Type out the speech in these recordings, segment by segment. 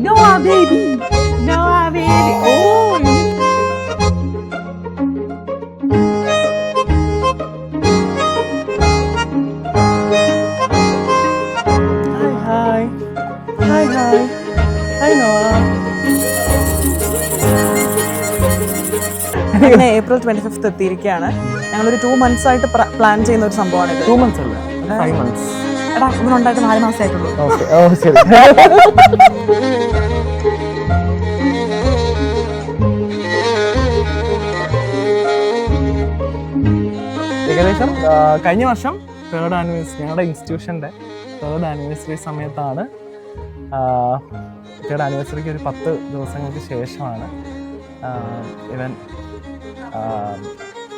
Noah baby. Noah baby. Oh. Hi. Hi. Hi. Hi Noah. അങ്ങനെ April 25th എത്തിയിരിക്കുകയാണ്. ഞങ്ങളൊരു 2 months ആയിട്ട് plan ചെയ്യുന്ന ഒരു സംഭവമാണ് ഇത്. 2 months അല്ല, 5 months. എടാ ഇവനുണ്ടായിട്ട് 4 മാസമായിട്ടുള്ളൂ. ഓക്കെ, ഓ ശരി. ഏകദേശം കഴിഞ്ഞ വർഷം 3rd ആനിവേഴ്സറി, ഞങ്ങളുടെ ഇൻസ്റ്റിറ്റ്യൂഷൻ്റെ 3rd ആനിവേഴ്സറി സമയത്താണ്. 3rd ആനിവേഴ്സറിക്ക് ഒരു 10 ദിവസങ്ങൾക്ക് ശേഷമാണ് ഇവൻ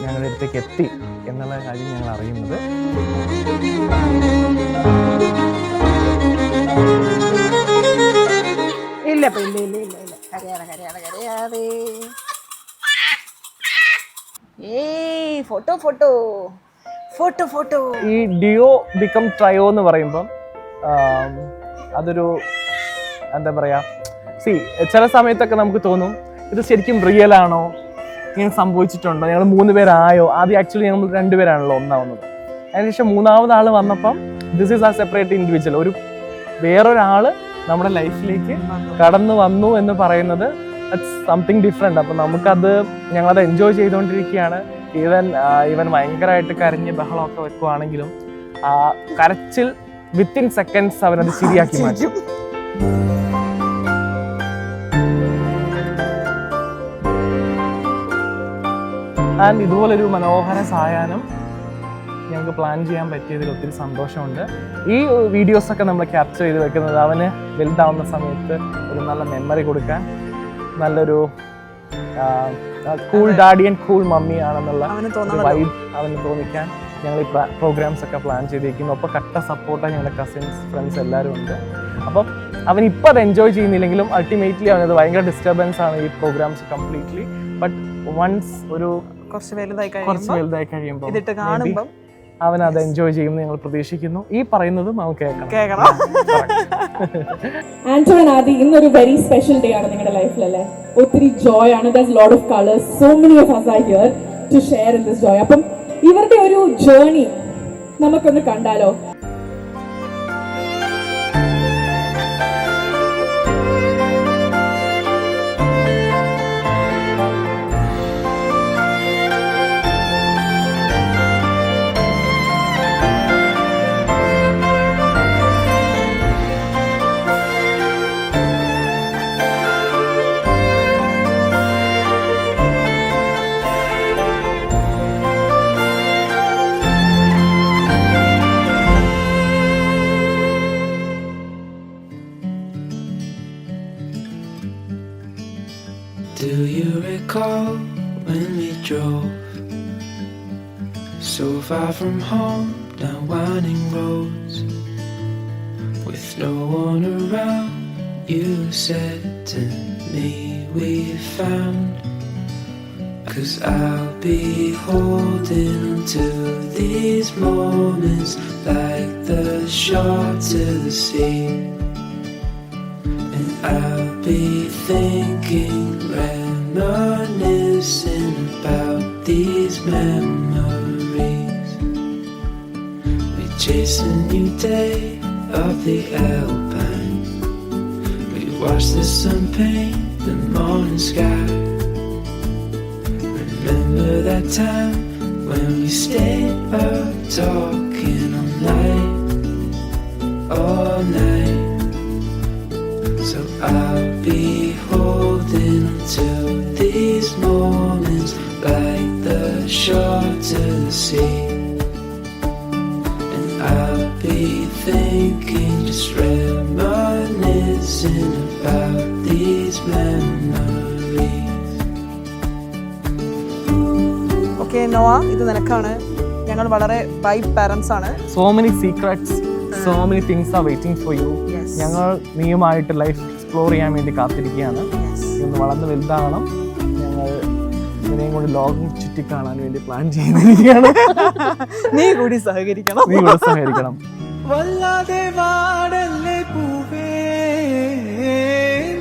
ഞങ്ങളുടെ അടുത്തേക്ക് എത്തി എന്നുള്ള കാര്യം ഞങ്ങൾ അറിയുന്നത്. ഇല്ല കരയാതെ. ഫോട്ടോ. ഈ ഡിയോ ബിക്കം ട്രയോ എന്ന് പറയുമ്പം അതൊരു എന്താ പറയുക, ചില സമയത്തൊക്കെ നമുക്ക് തോന്നും ഇത് ശരിക്കും റിയൽ ആണോ, ഇങ്ങനെ സംഭവിച്ചിട്ടുണ്ടോ, ഞങ്ങൾ 3 പേരായോ. ആദ്യം ആക്ച്വലി ഞങ്ങൾ 2 പേരാണല്ലോ ഒന്നാവുന്നത്. അതിനുശേഷം 3ാമത് ആൾ വന്നപ്പം ദിസ് ഈസ് ആ സെപ്പറേറ്റ് ഇൻഡിവിജ്വൽ, ഒരു വേറൊരാൾ നമ്മുടെ ലൈഫിലേക്ക് കടന്നു വന്നു എന്ന് പറയുന്നത് ദാറ്റ്സ് സംതിങ് ഡിഫറെൻ്റ്. അപ്പം നമുക്കത് ഞങ്ങളത് എൻജോയ് ചെയ്തുകൊണ്ടിരിക്കുകയാണ്. ഈവൻ ഭയങ്കരമായിട്ട് കരഞ്ഞ് ബഹളമൊക്കെ വെക്കുവാണെങ്കിലും ആ കരച്ചിൽ വിത്തിൻ സെക്കൻഡ്സ് അവനത് ശരിയാക്കി മാറ്റും. ആൻഡ് ഇതുപോലൊരു മനോഹര സായാഹ്നം ഞങ്ങൾക്ക് പ്ലാൻ ചെയ്യാൻ പറ്റിയതിൽ ഒത്തിരി സന്തോഷമുണ്ട്. ഈ വീഡിയോസൊക്കെ നമ്മൾ ക്യാപ്ചർ ചെയ്ത് വെക്കുന്നത് അവന് വലുതാവുന്ന സമയത്ത് ഒരു നല്ല മെമ്മറി കൊടുക്കാൻ, നല്ലൊരു cool daddy and cool mummy ആണെന്നുള്ള വൈബ് അവന് തോന്നിക്കാൻ ഞങ്ങൾ ഈ പ്രോഗ്രാംസ് ഒക്കെ പ്ലാൻ ചെയ്തിരിക്കുന്നു. അപ്പോൾ കട്ട സപ്പോർട്ടാണ് ഞങ്ങളുടെ കസിൻസ്, ഫ്രണ്ട്സ് എല്ലാവരും ഉണ്ട്. അപ്പം അവൻ ഇപ്പം അത് എൻജോയ് ചെയ്യുന്നില്ലെങ്കിലും അൾട്ടിമേറ്റ്ലി അവനത് ഭയങ്കര ഡിസ്റ്റർബൻസ് ആണ് ഈ പ്രോഗ്രാംസ് കംപ്ലീറ്റ്ലി. ബട്ട് വൺസ് ഒരു കുറച്ച് വലുതായി കഴിയുമ്പോൾ ഇതിട്ട് കാണുമ്പോൾ അവൻ അത് എൻജോയ് ചെയ്യുമെന്ന് ഞങ്ങൾ പ്രതീക്ഷിക്കുന്നു. ഈ പറയുന്നതും അവൻ കേൾക്കണം. ആന്റോ ആൻഡ് ആദി, ഇന്നൊരു വെരി സ്പെഷ്യൽ ഡേ ആണ് നിങ്ങളുടെ ലൈഫിൽ അല്ലേ? ഒത്തിരി ജോയ് ആണ്. There's lot of colors. So many of us are here to share in this joy. അപ്പം ഇവരുടെ ഒരു ജേർണി നമുക്കൊന്ന് കണ്ടാലോ? Do you recall when we drove so far from home down winding roads with no one around? You said to me we found, 'cause I'll be holding on to these moments like the shore to the sea. And I'll be thinking, reminiscing about these memories. We chased a new day up the Alpine. We watched the sun paint the morning sky. Remember that time when we stayed up talking all night. So I'll be holding on to these moments like the shore to the sea. And I'll be thinking, just reminiscing about these memories. Okay Nova, ഇത് നിനക്കാണ്. ഞങ്ങൾ വളരെ vibe parents ആണ്. So many secrets, so many things are waiting for you. ഞങ്ങൾ നീയുമായിട്ട് life explore ചെയ്യാൻ വേണ്ടി കാത്തിരിക്കുകയാണ്. ഇന്ന് വളർന്ന് വലുതാവണം. ഞങ്ങൾ ഇതിനെയും കൊണ്ട് ലോകം ചുറ്റിക്കാണാൻ വേണ്ടി പ്ലാൻ ചെയ്യുന്നിരിക്കുകയാണ്. നീ കൂടി സഹകരിക്കണം. നീ കൂടെ സഹകരിക്കണം. വല്ലാതെ വാടല്ലേ പൂവേ,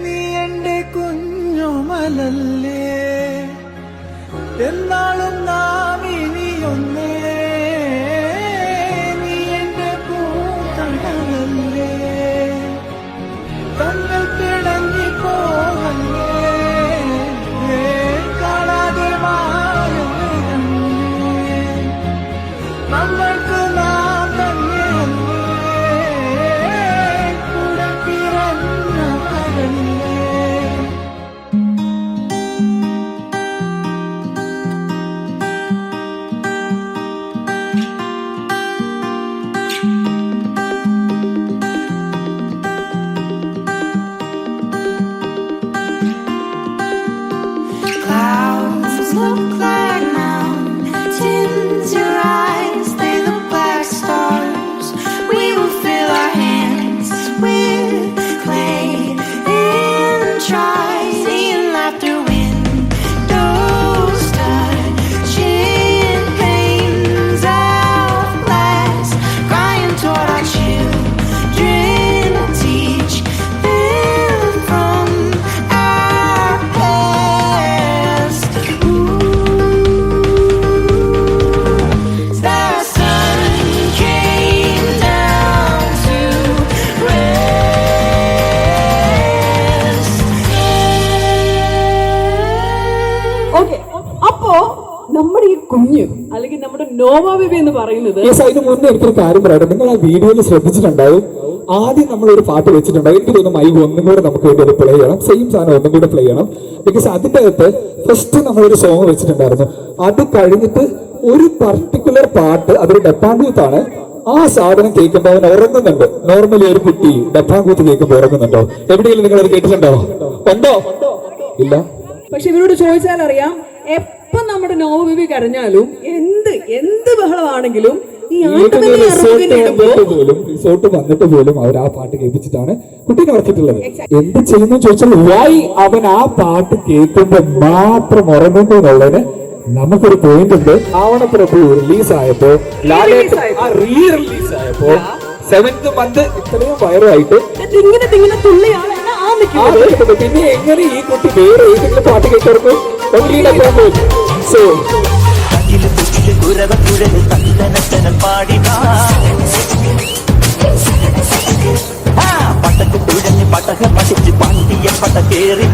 നീ എൻ്റെ കുഞ്ഞുമലല്ലേ, എന്നാളും നാം ഇനിയൊന്നേ, നീ എൻ്റെ പൂത്തണലല്ലേ, തങ്ങൾ പിടങ്ങി പോകല്ലേ, കാണാതെ മാറല്ലേ, നമ്മൾക്ക് നാം തന്നെയല്ലേ, കൂടെ പിറന്ന മകനല്ലേ. Clouds look like mountains, your eyes, they look like stars. We will fill our hands with clay and try seeing life through windows, touching panes of glass, crying toward our children, teach them from our past. The sun came down to rest. Okay, അപ്പോ നമ്മുടെ ഈ കുഞ്ഞ് അല്ലെങ്കിൽ നമ്മുടെ Nova baby എന്ന് പറയുന്നത് അതിന് മുന്നേ എനിക്കൊരു കാര്യം പറയട്ടെ. നിങ്ങൾ ആ വീഡിയോയിൽ ശ്രദ്ധിച്ചിട്ടുണ്ടാവും, ആദ്യം നമ്മൾ ഒരു പാട്ട് വെച്ചിട്ടുണ്ടാവും. എനിക്ക് തോന്നുന്നു മൈക്ക് ഒന്നും കൂടെ നമുക്ക് വേണ്ടി ഒരു പ്ലേ ചെയ്യണം, സെയിം സാധനം ഒന്നും കൂടെ പ്ലേ ചെയ്യണം. ബിക്കോസ് അതിൻ്റെ അകത്ത് ഫസ്റ്റ് നമ്മളൊരു സോങ് വെച്ചിട്ടുണ്ടായിരുന്നു. അത് കഴിഞ്ഞിട്ട് ഒരു പർട്ടിക്കുലർ പാട്ട്, അതൊരു ഡപ്പാങ്കൂത്താണ്. ആ സാധനം കേൾക്കുമ്പോൾ അവൻ ഉറങ്ങുന്നുണ്ട്. നോർമലി ഒരു കുട്ടി ഡപ്പാങ്കൂത്ത് കേൾക്കുമ്പോൾ ഉറങ്ങുന്നുണ്ടോ? എവിടെയെങ്കിലും നിങ്ങൾ അത് കേട്ടിട്ടുണ്ടോ? ഉണ്ടോ? ഇല്ല. പക്ഷെ ഇവരോട് ചോദിച്ചാൽ അറിയാം, എപ്പം നമ്മുടെ നോവ ബേബി കരഞ്ഞാലും എന്ത് ബഹളമാണെങ്കിലും ഈ റിസോർട്ട് വന്നിട്ട് പോലും അവർ ആ പാട്ട് കേൾപ്പിച്ചിട്ടാണ് കുട്ടീനെ ഉറക്കിയിട്ടുള്ളത്. എന്ത് ചെയ്യുന്നു ചോദിച്ചാൽ വൈ അവൻ ആ പാട്ട് കേൾക്കുമ്പോ മാത്രം ഉറങ്ങുന്നു എന്നുള്ളതിന് നമുക്കൊരു പോയിന്റ് ഉണ്ട്. ആവണപ്രഭു റിലീസായപ്പോ, റീ റിലീസ് ആയപ്പോ 7th month ഇത്രയും വയറുമായിട്ട് പിന്നെ എങ്ങനെ ഈ കുട്ടി വേറെ ഏതെങ്കിലും പാട്ട് കേൾക്കും? സോ പട്ടക്ക് തുഴഞ്ഞ് പട്ടക പഠിച്ച് പണ്ടിയ പട്ട കേറി